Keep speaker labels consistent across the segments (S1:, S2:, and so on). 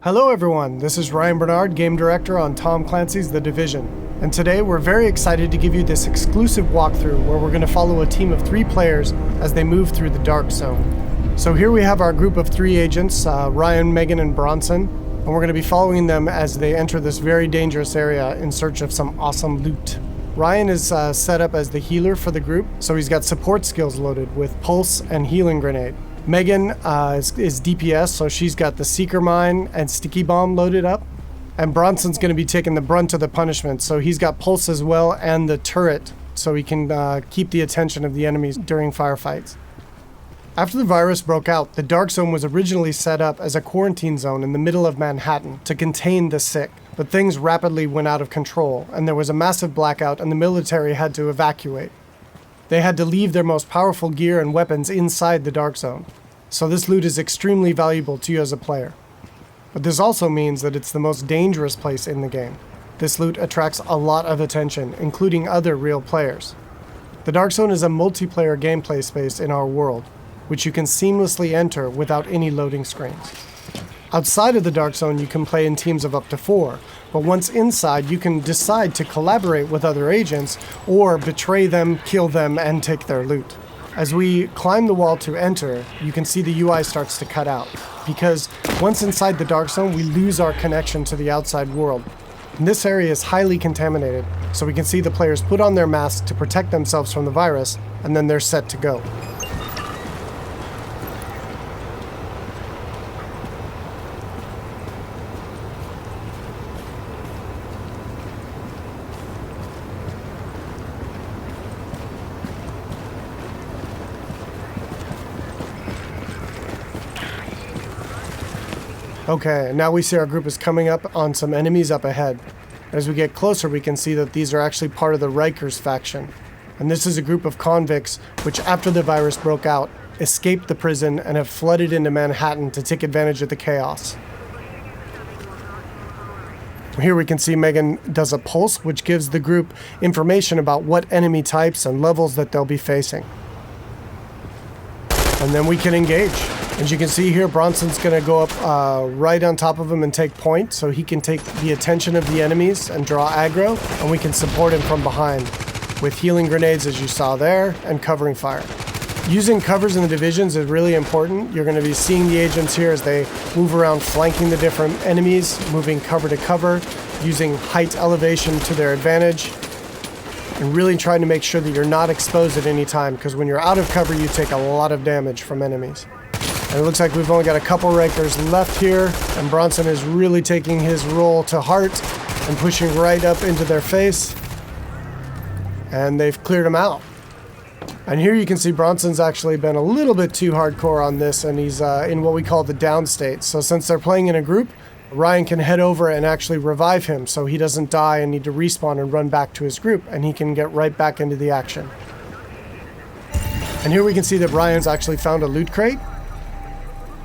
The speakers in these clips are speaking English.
S1: Hello everyone, this is Ryan Bernard, Game Director on Tom Clancy's The Division. And today we're very excited to give you this exclusive walkthrough where we're going to follow a team of 3 players as they move through the Dark Zone. So here we have our group of 3 agents, Ryan, Megan, and Bronson, and we're going to be following them as they enter this very dangerous area in search of some awesome loot. Ryan is set up as the healer for the group, so he's got support skills loaded with Pulse and Healing Grenade. Megan is DPS, so she's got the Seeker Mine and Sticky Bomb loaded up. And Bronson's going to be taking the brunt of the punishment, so he's got Pulse as well and the turret, so he can keep the attention of the enemies during firefights. After the virus broke out, the Dark Zone was originally set up as a quarantine zone in the middle of Manhattan to contain the sick, but things rapidly went out of control, and there was a massive blackout and the military had to evacuate. They had to leave their most powerful gear and weapons inside the Dark Zone, so this loot is extremely valuable to you as a player. But this also means that it's the most dangerous place in the game. This loot attracts a lot of attention, including other real players. The Dark Zone is a multiplayer gameplay space in our world, which you can seamlessly enter without any loading screens. Outside of the Dark Zone, you can play in teams of up to 4, but once inside, you can decide to collaborate with other agents or betray them, kill them, and take their loot. As we climb the wall to enter, you can see the UI starts to cut out, because once inside the Dark Zone, we lose our connection to the outside world. And this area is highly contaminated, so we can see the players put on their masks to protect themselves from the virus, and then they're set to go. Okay, now we see our group is coming up on some enemies up ahead. As we get closer, we can see that these are actually part of the Rikers faction. And this is a group of convicts which, after the virus broke out, escaped the prison and have flooded into Manhattan to take advantage of the chaos. Here we can see Megan does a pulse, which gives the group information about what enemy types and levels that they'll be facing. And then we can engage. As you can see here, Bronson's going to go up right on top of him and take point, so he can take the attention of the enemies and draw aggro, and we can support him from behind with healing grenades, as you saw there, and covering fire. Using covers in the divisions is really important. You're going to be seeing the agents here as they move around flanking the different enemies, moving cover to cover, using height elevation to their advantage, and really trying to make sure that you're not exposed at any time, because when you're out of cover, you take a lot of damage from enemies. And it looks like we've only got a couple Rikers left here, and Bronson is really taking his role to heart and pushing right up into their face. And they've cleared him out. And here you can see Bronson's actually been a little bit too hardcore on this, and he's in what we call the down state. So since they're playing in a group, Ryan can head over and actually revive him so he doesn't die and need to respawn and run back to his group, and he can get right back into the action. And here we can see that Ryan's actually found a loot crate.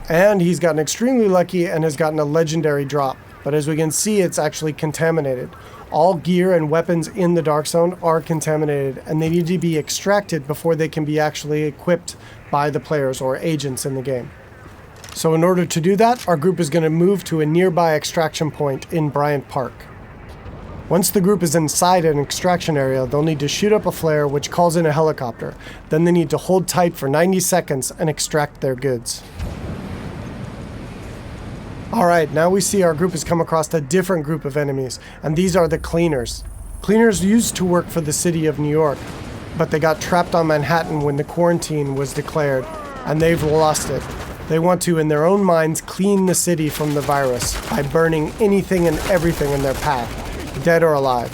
S1: And he's gotten extremely lucky and has gotten a legendary drop. But as we can see, it's actually contaminated. All gear and weapons in the Dark Zone are contaminated, and they need to be extracted before they can be actually equipped by the players or agents in the game. So in order to do that, our group is going to move to a nearby extraction point in Bryant Park. Once the group is inside an extraction area, they'll need to shoot up a flare which calls in a helicopter. Then they need to hold tight for 90 seconds and extract their goods. Alright, now we see our group has come across a different group of enemies, and these are the Cleaners. Cleaners used to work for the city of New York, but they got trapped on Manhattan when the quarantine was declared, and they've lost it. They want to, in their own minds, clean the city from the virus by burning anything and everything in their path, dead or alive.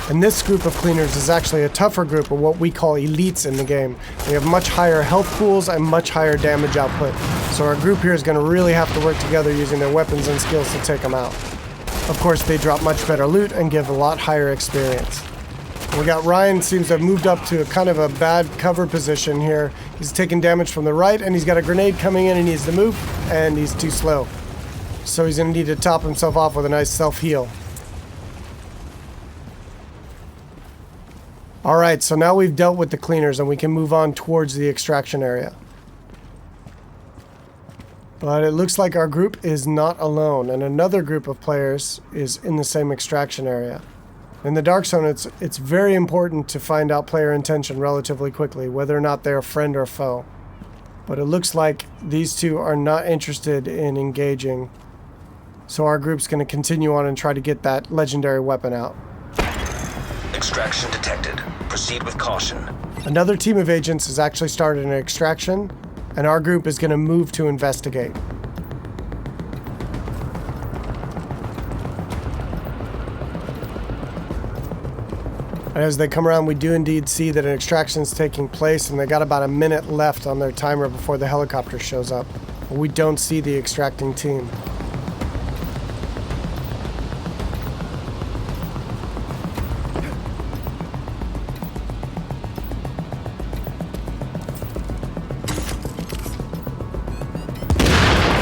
S1: And this group of Cleaners is actually a tougher group of what we call elites in the game. They have much higher health pools and much higher damage output. So our group here is going to really have to work together using their weapons and skills to take them out. Of course, they drop much better loot and give a lot higher experience. We got Ryan seems to have moved up to a kind of a bad cover position here. He's taking damage from the right, and he's got a grenade coming in and he needs to move, and he's too slow. So he's going to need to top himself off with a nice self-heal. Alright, so now we've dealt with the Cleaners and we can move on towards the extraction area. But it looks like our group is not alone, and another group of players is in the same extraction area. In the Dark Zone, it's very important to find out player intention relatively quickly, whether or not they're friend or foe. But it looks like these two are not interested in engaging, so our group's going to continue on and try to get that legendary weapon out.
S2: Extraction detected. Proceed with caution.
S1: Another team of agents has actually started an extraction, and our group is going to move to investigate. And as they come around, we do indeed see that an extraction is taking place, and they got about a minute left on their timer before the helicopter shows up. We don't see the extracting team.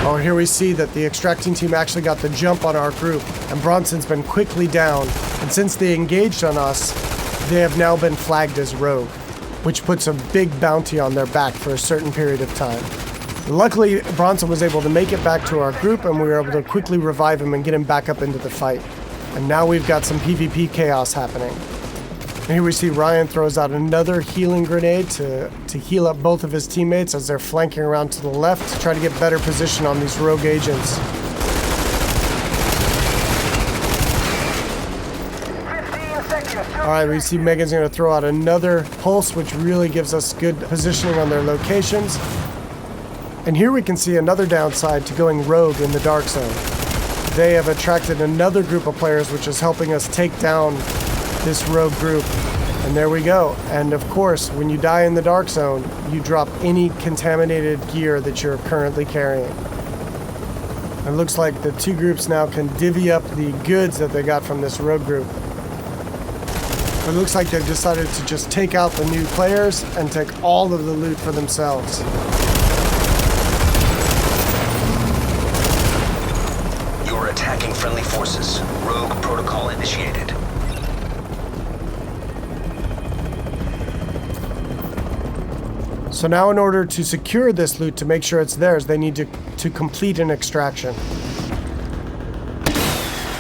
S1: Oh, here we see that the extracting team actually got the jump on our group, and Bronson's been quickly down, and since they engaged on us, they have now been flagged as rogue, which puts a big bounty on their back for a certain period of time. Luckily, Bronson was able to make it back to our group, and we were able to quickly revive him and get him back up into the fight. And now we've got some PvP chaos happening. And here we see Ryan throws out another healing grenade to heal up both of his teammates as they're flanking around to the left to try to get better position on these rogue agents.
S3: 15 seconds.
S1: Alright, we see Megan's going to throw out another pulse, which really gives us good positioning on their locations. And here we can see another downside to going rogue in the Dark Zone. They have attracted another group of players, which is helping us take down this rogue group. And there we go. And of course, when you die in the Dark Zone, you drop any contaminated gear that you're currently carrying. It looks like the two groups now can divvy up the goods that they got from this rogue group. It looks like they've decided to just take out the new players and take all of the loot for themselves.
S2: You're attacking friendly forces. Rogue protocol initiated.
S1: So now in order to secure this loot, to make sure it's theirs, they need to complete an extraction.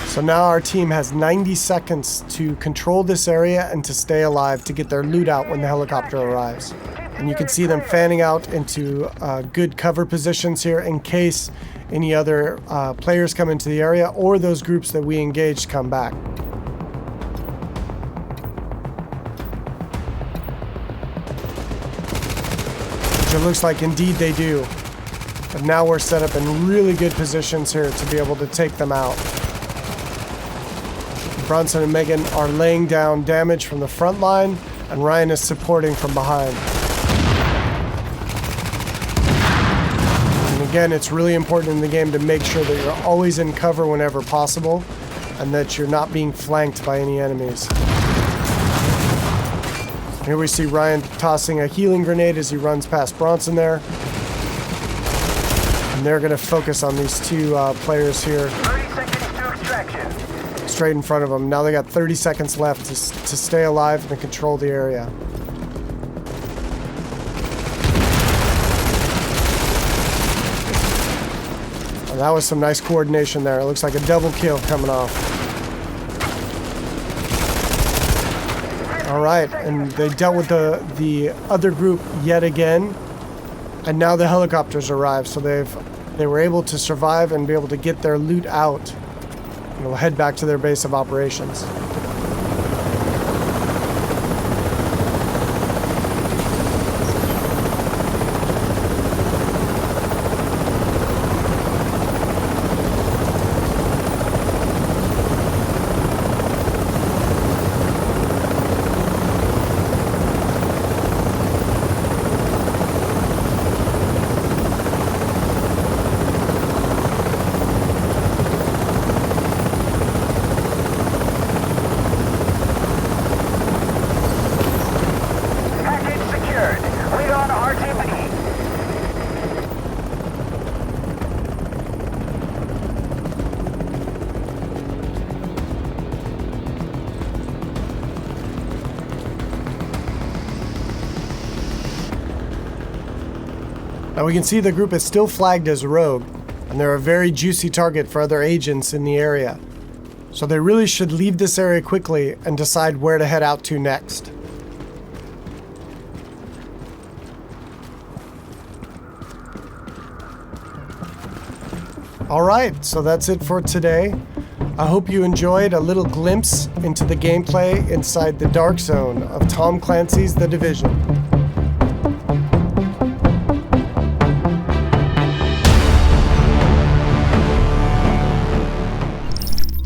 S1: So now our team has 90 seconds to control this area and to stay alive to get their loot out when the helicopter arrives. And you can see them fanning out into good cover positions here in case any other players come into the area or those groups that we engaged come back. It looks like indeed they do. But now we're set up in really good positions here to be able to take them out. Bronson and Megan are laying down damage from the front line, and Ryan is supporting from behind. And again, it's really important in the game to make sure that you're always in cover whenever possible, and that you're not being flanked by any enemies. Here we see Ryan tossing a healing grenade as he runs past Bronson there. And they're going to focus on these two players here.
S3: 30 seconds to extraction.
S1: Straight in front of them. Now they got 30 seconds left to stay alive and control the area. And that was some nice coordination there. It looks like a double kill coming off. All right, and they dealt with the other group yet again, and now the helicopters arrived, so they were able to survive and be able to get their loot out, and they'll head back to their base of operations. Now we can see the group is still flagged as rogue, and they're a very juicy target for other agents in the area. So they really should leave this area quickly and decide where to head out to next. Alright, so that's it for today. I hope you enjoyed a little glimpse into the gameplay inside the dark zone of Tom Clancy's The Division.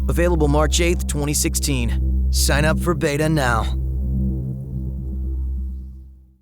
S4: Available March 8th, 2016. Sign up for beta now.